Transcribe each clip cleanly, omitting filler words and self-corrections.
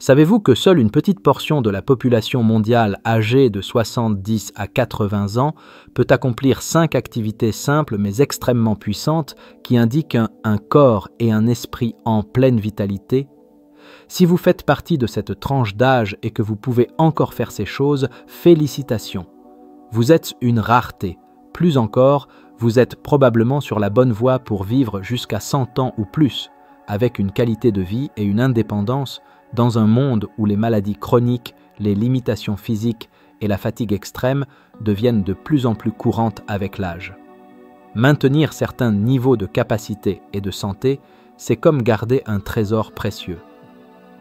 Savez-vous que seule une petite portion de la population mondiale âgée de 70 à 80 ans peut accomplir 5 activités simples mais extrêmement puissantes qui indiquent un corps et un esprit en pleine vitalité? Si vous faites partie de cette tranche d'âge et que vous pouvez encore faire ces choses, félicitations. Vous êtes une rareté. Plus encore, vous êtes probablement sur la bonne voie pour vivre jusqu'à 100 ans ou plus, avec une qualité de vie et une indépendance dans un monde où les maladies chroniques, les limitations physiques et la fatigue extrême deviennent de plus en plus courantes avec l'âge. Maintenir certains niveaux de capacité et de santé, c'est comme garder un trésor précieux.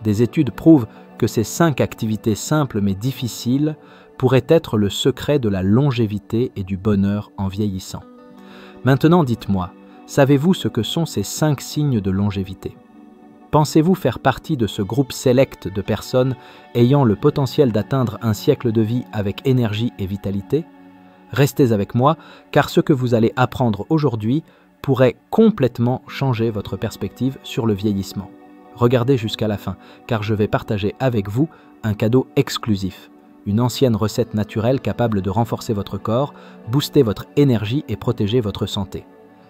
Des études prouvent que ces 5 activités simples mais difficiles pourraient être le secret de la longévité et du bonheur en vieillissant. Maintenant, dites-moi, savez-vous ce que sont ces 5 signes de longévité? Pensez-vous faire partie de ce groupe sélect de personnes ayant le potentiel d'atteindre un siècle de vie avec énergie et vitalité? Restez avec moi, car ce que vous allez apprendre aujourd'hui pourrait complètement changer votre perspective sur le vieillissement. Regardez jusqu'à la fin, car je vais partager avec vous un cadeau exclusif, une ancienne recette naturelle capable de renforcer votre corps, booster votre énergie et protéger votre santé.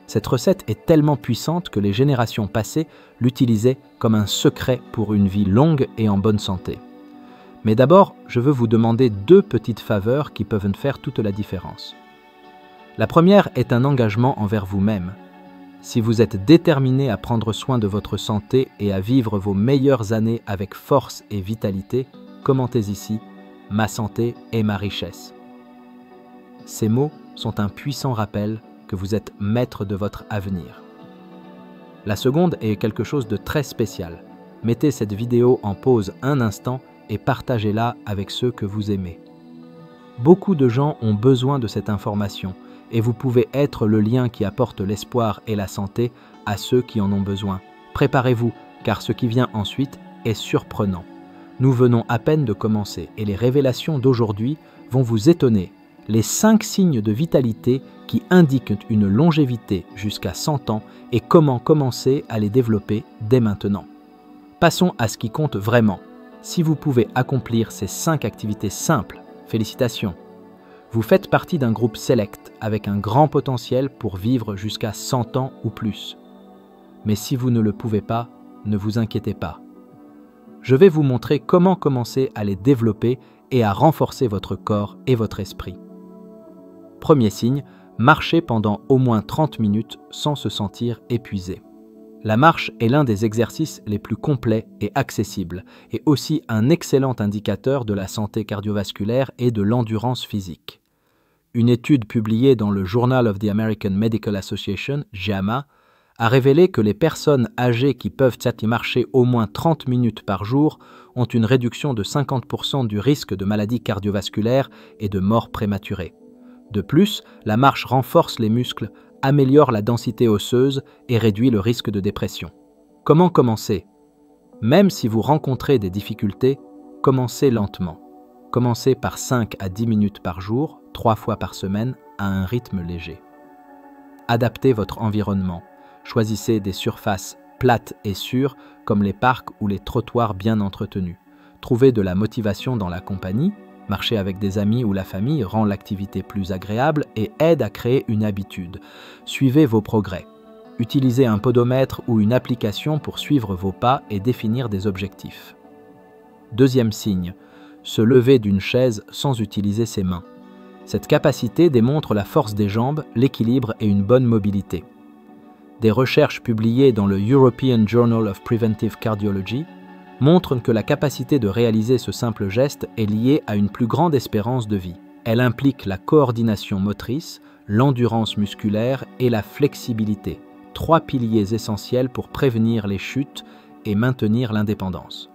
Cette recette est tellement puissante que les générations passées l'utilisaient comme un secret pour une vie longue et en bonne santé. Mais d'abord, je veux vous demander 2 petites faveurs qui peuvent faire toute la différence. La première est un engagement envers vous-même. Si vous êtes déterminé à prendre soin de votre santé et à vivre vos meilleures années avec force et vitalité, commentez ici « Ma santé est ma richesse ». Ces mots sont un puissant rappel que vous êtes maître de votre avenir. La seconde est quelque chose de très spécial. Mettez cette vidéo en pause un instant et partagez-la avec ceux que vous aimez. Beaucoup de gens ont besoin de cette information et vous pouvez être le lien qui apporte l'espoir et la santé à ceux qui en ont besoin. Préparez-vous, car ce qui vient ensuite est surprenant. Nous venons à peine de commencer et les révélations d'aujourd'hui vont vous étonner. Les 5 signes de vitalité qui indiquent une longévité jusqu'à 100 ans et comment commencer à les développer dès maintenant. Passons à ce qui compte vraiment. Si vous pouvez accomplir ces 5 activités simples, félicitations. Vous faites partie d'un groupe sélect avec un grand potentiel pour vivre jusqu'à 100 ans ou plus. Mais si vous ne le pouvez pas, ne vous inquiétez pas. Je vais vous montrer comment commencer à les développer et à renforcer votre corps et votre esprit. Premier signe, marchez pendant au moins 30 minutes sans se sentir épuisé. La marche est l'un des exercices les plus complets et accessibles, et aussi un excellent indicateur de la santé cardiovasculaire et de l'endurance physique. Une étude publiée dans le Journal of the American Medical Association, JAMA, a révélé que les personnes âgées qui peuvent marcher au moins 30 minutes par jour ont une réduction de 50% du risque de maladies cardiovasculaires et de mort prématurée. De plus, la marche renforce les muscles, améliore la densité osseuse et réduit le risque de dépression. Comment commencer? Même si vous rencontrez des difficultés, commencez lentement. Commencez par 5 à 10 minutes par jour, 3 fois par semaine, à un rythme léger. Adaptez votre environnement. Choisissez des surfaces plates et sûres comme les parcs ou les trottoirs bien entretenus. Trouvez de la motivation dans la compagnie. Marcher avec des amis ou la famille rend l'activité plus agréable et aide à créer une habitude. Suivez vos progrès. Utilisez un podomètre ou une application pour suivre vos pas et définir des objectifs. Deuxième signe, se lever d'une chaise sans utiliser ses mains. Cette capacité démontre la force des jambes, l'équilibre et une bonne mobilité. Des recherches publiées dans le European Journal of Preventive Cardiology montrent que la capacité de réaliser ce simple geste est liée à une plus grande espérance de vie. Elle implique la coordination motrice, l'endurance musculaire et la flexibilité, 3 piliers essentiels pour prévenir les chutes et maintenir l'indépendance.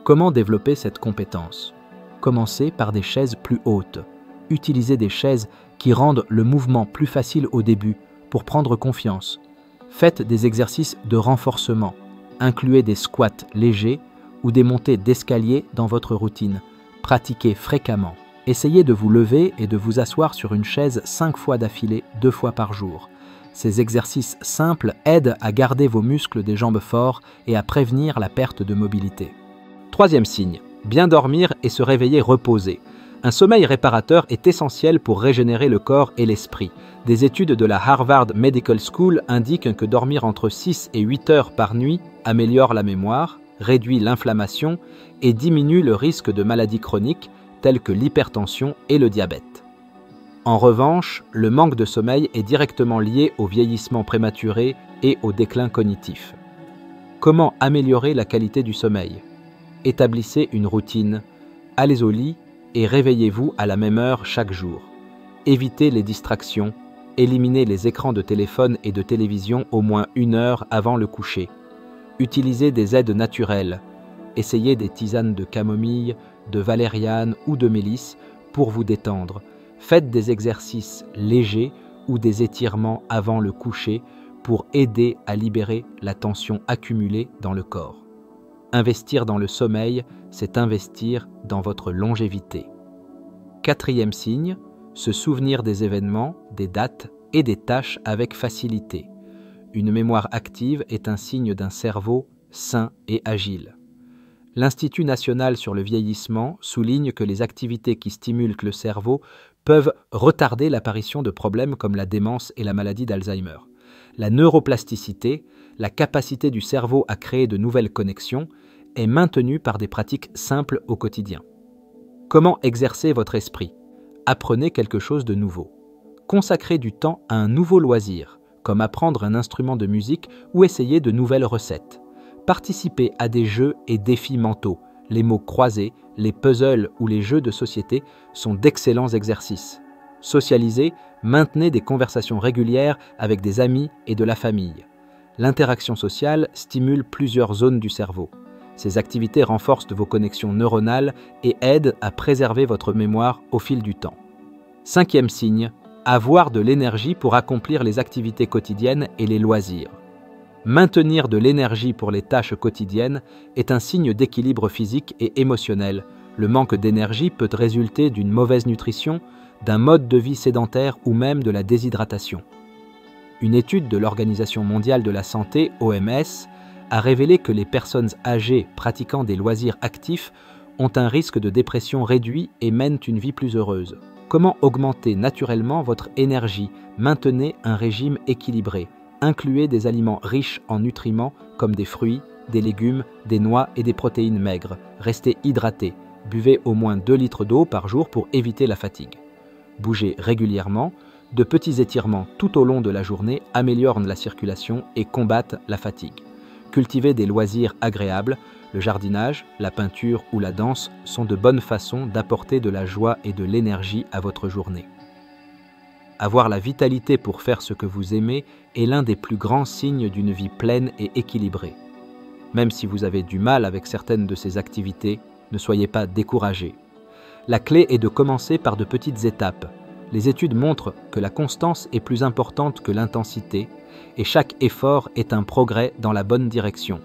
Comment développer cette compétence? Commencez par des chaises plus hautes. Utilisez des chaises qui rendent le mouvement plus facile au début pour prendre confiance. Faites des exercices de renforcement. Incluez des squats légers ou des montées d'escalier dans votre routine. Pratiquez fréquemment. Essayez de vous lever et de vous asseoir sur une chaise 5 fois d'affilée, 2 fois par jour. Ces exercices simples aident à garder vos muscles des jambes forts et à prévenir la perte de mobilité. Troisième signe, bien dormir et se réveiller reposé. Un sommeil réparateur est essentiel pour régénérer le corps et l'esprit. Des études de la Harvard Medical School indiquent que dormir entre 6 et 8 heures par nuit améliore la mémoire, réduit l'inflammation et diminue le risque de maladies chroniques telles que l'hypertension et le diabète. En revanche, le manque de sommeil est directement lié au vieillissement prématuré et au déclin cognitif. Comment améliorer la qualité du sommeil? Établissez une routine, allez au lit et réveillez-vous à la même heure chaque jour. Évitez les distractions, éliminez les écrans de téléphone et de télévision au moins 1 heure avant le coucher. Utilisez des aides naturelles. Essayez des tisanes de camomille, de valériane ou de mélisse pour vous détendre. Faites des exercices légers ou des étirements avant le coucher pour aider à libérer la tension accumulée dans le corps. Investir dans le sommeil, c'est investir dans votre longévité. Quatrième signe, se souvenir des événements, des dates et des tâches avec facilité. Une mémoire active est un signe d'un cerveau sain et agile. L'Institut national sur le vieillissement souligne que les activités qui stimulent le cerveau peuvent retarder l'apparition de problèmes comme la démence et la maladie d'Alzheimer. La neuroplasticité, la capacité du cerveau à créer de nouvelles connexions, est maintenue par des pratiques simples au quotidien. Comment exercer votre esprit? Apprenez quelque chose de nouveau. Consacrez du temps à un nouveau loisir, comme apprendre un instrument de musique ou essayer de nouvelles recettes. Participez à des jeux et défis mentaux. Les mots croisés, les puzzles ou les jeux de société sont d'excellents exercices. Socialisez, maintenez des conversations régulières avec des amis et de la famille. L'interaction sociale stimule plusieurs zones du cerveau. Ces activités renforcent vos connexions neuronales et aident à préserver votre mémoire au fil du temps. Cinquième signe, avoir de l'énergie pour accomplir les activités quotidiennes et les loisirs. Maintenir de l'énergie pour les tâches quotidiennes est un signe d'équilibre physique et émotionnel. Le manque d'énergie peut résulter d'une mauvaise nutrition, d'un mode de vie sédentaire ou même de la déshydratation. Une étude de l'Organisation mondiale de la santé, OMS, a révélé que les personnes âgées pratiquant des loisirs actifs ont un risque de dépression réduit et mènent une vie plus heureuse. Comment augmenter naturellement votre énergie? Maintenez un régime équilibré. Incluez des aliments riches en nutriments comme des fruits, des légumes, des noix et des protéines maigres. Restez hydraté. Buvez au moins 2 litres d'eau par jour pour éviter la fatigue. Bougez régulièrement. De petits étirements tout au long de la journée améliorent la circulation et combattent la fatigue. Cultivez des loisirs agréables. Le jardinage, la peinture ou la danse sont de bonnes façons d'apporter de la joie et de l'énergie à votre journée. Avoir la vitalité pour faire ce que vous aimez est l'un des plus grands signes d'une vie pleine et équilibrée. Même si vous avez du mal avec certaines de ces activités, ne soyez pas découragés. La clé est de commencer par de petites étapes. Les études montrent que la constance est plus importante que l'intensité et chaque effort est un progrès dans la bonne direction.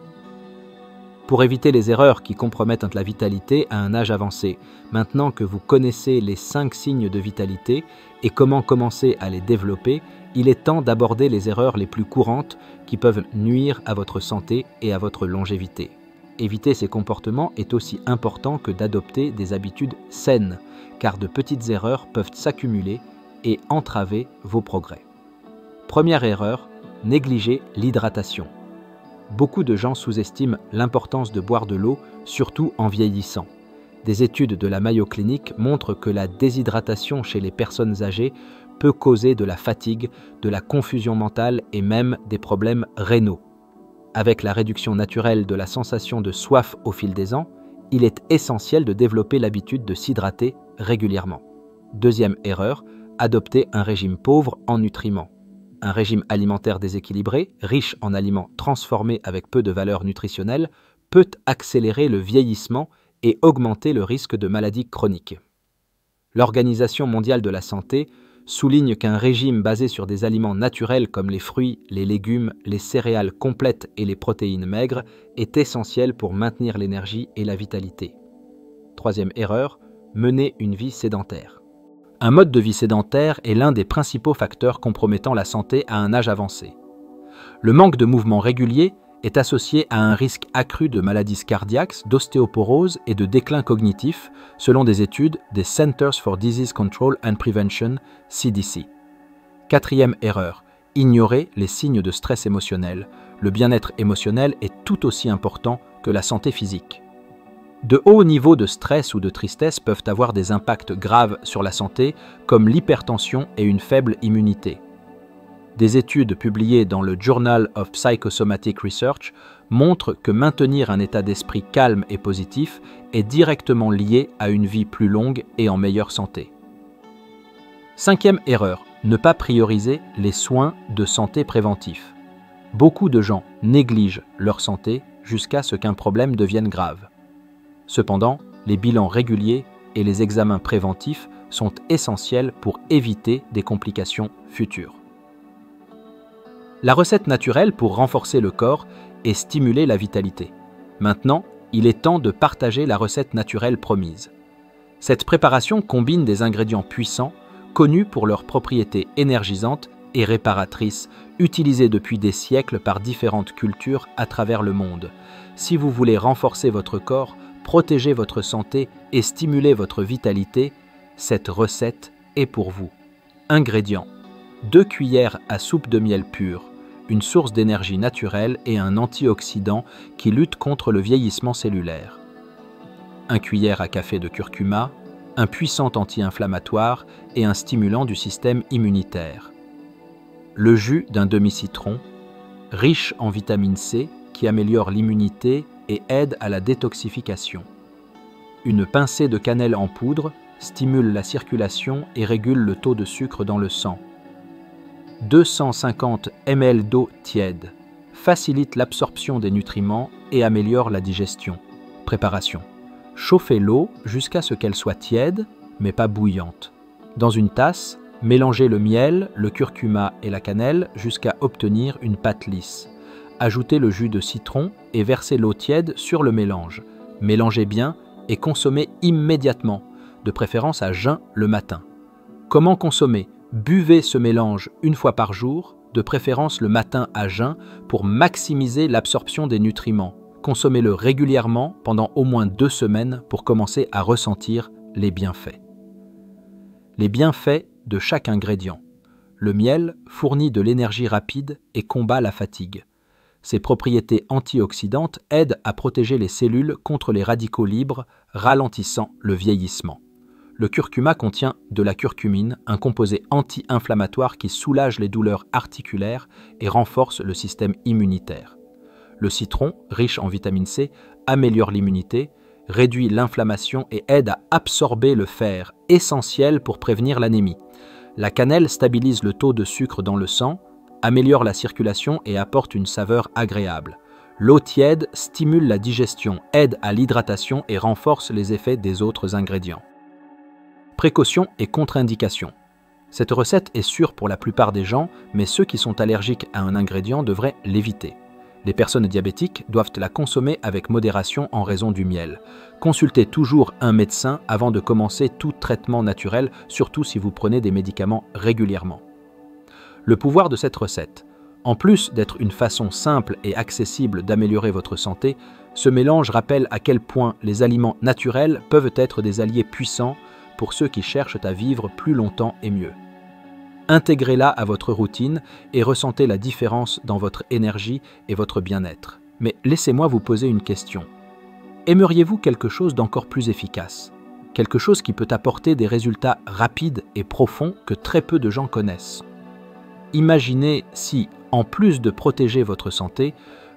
Pour éviter les erreurs qui compromettent la vitalité à un âge avancé, maintenant que vous connaissez les 5 signes de vitalité et comment commencer à les développer, il est temps d'aborder les erreurs les plus courantes qui peuvent nuire à votre santé et à votre longévité. Éviter ces comportements est aussi important que d'adopter des habitudes saines, car de petites erreurs peuvent s'accumuler et entraver vos progrès. Première erreur, négliger l'hydratation. Beaucoup de gens sous-estiment l'importance de boire de l'eau, surtout en vieillissant. Des études de la Mayo Clinic montrent que la déshydratation chez les personnes âgées peut causer de la fatigue, de la confusion mentale et même des problèmes rénaux. Avec la réduction naturelle de la sensation de soif au fil des ans, il est essentiel de développer l'habitude de s'hydrater régulièrement. Deuxième erreur, adopter un régime pauvre en nutriments. Un régime alimentaire déséquilibré, riche en aliments transformés avec peu de valeur nutritionnelle, peut accélérer le vieillissement et augmenter le risque de maladies chroniques. L'Organisation mondiale de la santé souligne qu'un régime basé sur des aliments naturels comme les fruits, les légumes, les céréales complètes et les protéines maigres est essentiel pour maintenir l'énergie et la vitalité. Troisième erreur, mener une vie sédentaire. Un mode de vie sédentaire est l'un des principaux facteurs compromettant la santé à un âge avancé. Le manque de mouvement régulier est associé à un risque accru de maladies cardiaques, d'ostéoporose et de déclin cognitif, selon des études des Centers for Disease Control and Prevention, CDC. Quatrième erreur, ignorer les signes de stress émotionnel. Le bien-être émotionnel est tout aussi important que la santé physique. De hauts niveaux de stress ou de tristesse peuvent avoir des impacts graves sur la santé, comme l'hypertension et une faible immunité. Des études publiées dans le Journal of Psychosomatic Research montrent que maintenir un état d'esprit calme et positif est directement lié à une vie plus longue et en meilleure santé. Cinquième erreur, ne pas prioriser les soins de santé préventifs. Beaucoup de gens négligent leur santé jusqu'à ce qu'un problème devienne grave. Cependant, les bilans réguliers et les examens préventifs sont essentiels pour éviter des complications futures. La recette naturelle pour renforcer le corps et stimuler la vitalité. Maintenant, il est temps de partager la recette naturelle promise. Cette préparation combine des ingrédients puissants, connus pour leurs propriétés énergisantes et réparatrices, utilisées depuis des siècles par différentes cultures à travers le monde. Si vous voulez renforcer votre corps, protéger votre santé et stimuler votre vitalité, cette recette est pour vous. Ingrédients: 2 cuillères à soupe de miel pur, une source d'énergie naturelle et un antioxydant qui lutte contre le vieillissement cellulaire. 1 cuillère à café de curcuma, un puissant anti-inflammatoire et un stimulant du système immunitaire. Le jus d'un demi-citron, riche en vitamine C qui améliore l'immunité et aide à la détoxification. Une pincée de cannelle en poudre stimule la circulation et régule le taux de sucre dans le sang. 250 ml d'eau tiède facilite l'absorption des nutriments et améliore la digestion. Préparation: chauffez l'eau jusqu'à ce qu'elle soit tiède, mais pas bouillante. Dans une tasse, mélangez le miel, le curcuma et la cannelle jusqu'à obtenir une pâte lisse. Ajoutez le jus de citron et versez l'eau tiède sur le mélange. Mélangez bien et consommez immédiatement, de préférence à jeun le matin. Comment consommer? Buvez ce mélange 1 fois par jour, de préférence le matin à jeun, pour maximiser l'absorption des nutriments. Consommez-le régulièrement pendant au moins 2 semaines pour commencer à ressentir les bienfaits. Les bienfaits de chaque ingrédient. Le miel fournit de l'énergie rapide et combat la fatigue. Ses propriétés antioxydantes aident à protéger les cellules contre les radicaux libres, ralentissant le vieillissement. Le curcuma contient de la curcumine, un composé anti-inflammatoire qui soulage les douleurs articulaires et renforce le système immunitaire. Le citron, riche en vitamine C, améliore l'immunité, réduit l'inflammation et aide à absorber le fer, essentiel pour prévenir l'anémie. La cannelle stabilise le taux de sucre dans le sang, améliore la circulation et apporte une saveur agréable. L'eau tiède stimule la digestion, aide à l'hydratation et renforce les effets des autres ingrédients. Précautions et contre-indications. Cette recette est sûre pour la plupart des gens, mais ceux qui sont allergiques à un ingrédient devraient l'éviter. Les personnes diabétiques doivent la consommer avec modération en raison du miel. Consultez toujours un médecin avant de commencer tout traitement naturel, surtout si vous prenez des médicaments régulièrement. Le pouvoir de cette recette. En plus d'être une façon simple et accessible d'améliorer votre santé, ce mélange rappelle à quel point les aliments naturels peuvent être des alliés puissants pour ceux qui cherchent à vivre plus longtemps et mieux. Intégrez-la à votre routine et ressentez la différence dans votre énergie et votre bien-être. Mais laissez-moi vous poser une question. Aimeriez-vous quelque chose d'encore plus efficace? Quelque chose qui peut apporter des résultats rapides et profonds que très peu de gens connaissent? Imaginez si, en plus de protéger votre santé,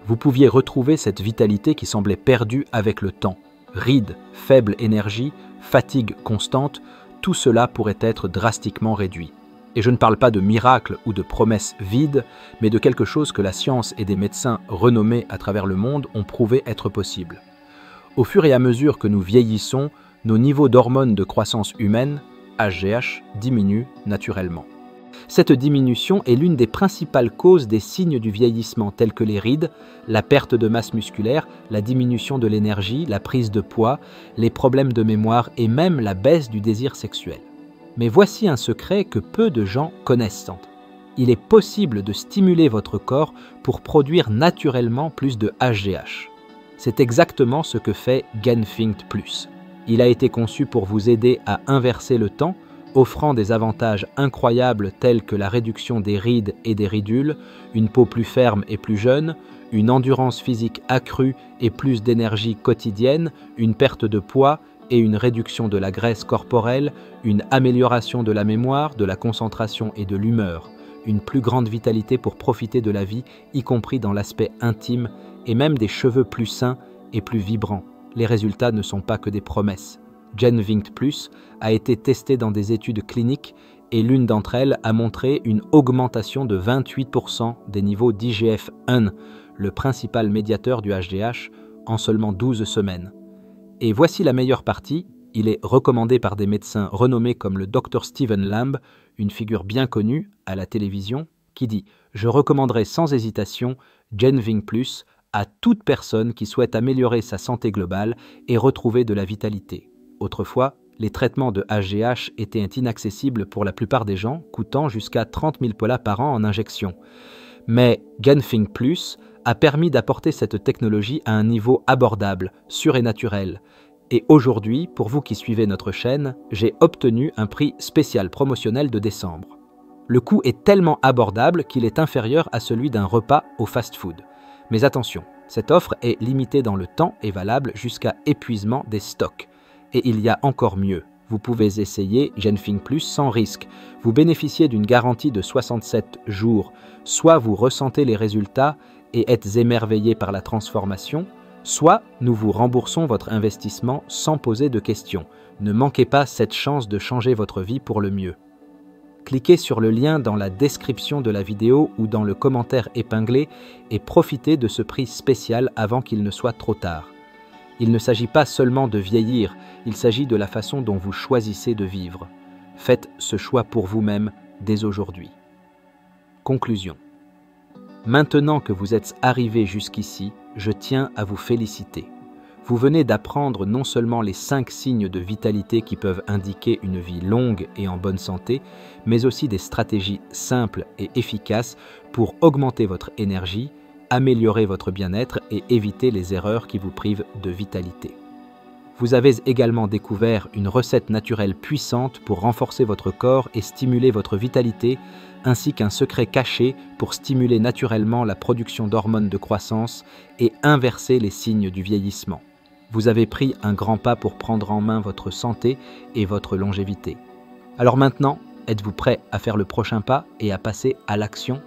vous pouviez retrouver cette vitalité qui semblait perdue avec le temps. Rides, faible énergie, fatigue constante, tout cela pourrait être drastiquement réduit. Et je ne parle pas de miracles ou de promesses vides, mais de quelque chose que la science et des médecins renommés à travers le monde ont prouvé être possible. Au fur et à mesure que nous vieillissons, nos niveaux d'hormones de croissance humaine, HGH, diminuent naturellement. Cette diminution est l'une des principales causes des signes du vieillissement tels que les rides, la perte de masse musculaire, la diminution de l'énergie, la prise de poids, les problèmes de mémoire et même la baisse du désir sexuel. Mais voici un secret que peu de gens connaissent. Il est possible de stimuler votre corps pour produire naturellement plus de HGH. C'est exactement ce que fait GenFinct Plus. Il a été conçu pour vous aider à inverser le temps, offrant des avantages incroyables tels que la réduction des rides et des ridules, une peau plus ferme et plus jeune, une endurance physique accrue et plus d'énergie quotidienne, une perte de poids et une réduction de la graisse corporelle, une amélioration de la mémoire, de la concentration et de l'humeur, une plus grande vitalité pour profiter de la vie, y compris dans l'aspect intime, et même des cheveux plus sains et plus vibrants. Les résultats ne sont pas que des promesses. GenFinct Plus a été testé dans des études cliniques et l'une d'entre elles a montré une augmentation de 28% des niveaux d'IGF-1, le principal médiateur du HGH, en seulement 12 semaines. Et voici la meilleure partie, il est recommandé par des médecins renommés comme le Dr Stephen Lamb, une figure bien connue à la télévision, qui dit « Je recommanderais sans hésitation GenFinct Plus à toute personne qui souhaite améliorer sa santé globale et retrouver de la vitalité. » Autrefois, les traitements de HGH étaient inaccessibles pour la plupart des gens, coûtant jusqu'à 30 000 $ par an en injection. Mais GenFinct Plus a permis d'apporter cette technologie à un niveau abordable, sûr et naturel. Et aujourd'hui, pour vous qui suivez notre chaîne, j'ai obtenu un prix spécial promotionnel de décembre. Le coût est tellement abordable qu'il est inférieur à celui d'un repas au fast-food. Mais attention, cette offre est limitée dans le temps et valable jusqu'à épuisement des stocks. Et il y a encore mieux. Vous pouvez essayer GenFinct Plus sans risque. Vous bénéficiez d'une garantie de 67 jours. Soit vous ressentez les résultats et êtes émerveillé par la transformation, soit nous vous remboursons votre investissement sans poser de questions. Ne manquez pas cette chance de changer votre vie pour le mieux. Cliquez sur le lien dans la description de la vidéo ou dans le commentaire épinglé et profitez de ce prix spécial avant qu'il ne soit trop tard. Il ne s'agit pas seulement de vieillir, il s'agit de la façon dont vous choisissez de vivre. Faites ce choix pour vous-même dès aujourd'hui. Conclusion. Maintenant que vous êtes arrivé jusqu'ici, je tiens à vous féliciter. Vous venez d'apprendre non seulement les 5 signes de vitalité qui peuvent indiquer une vie longue et en bonne santé, mais aussi des stratégies simples et efficaces pour augmenter votre énergie, améliorer votre bien-être et éviter les erreurs qui vous privent de vitalité. Vous avez également découvert une recette naturelle puissante pour renforcer votre corps et stimuler votre vitalité, ainsi qu'un secret caché pour stimuler naturellement la production d'hormones de croissance et inverser les signes du vieillissement. Vous avez pris un grand pas pour prendre en main votre santé et votre longévité. Alors maintenant, êtes-vous prêt à faire le prochain pas et à passer à l'action ?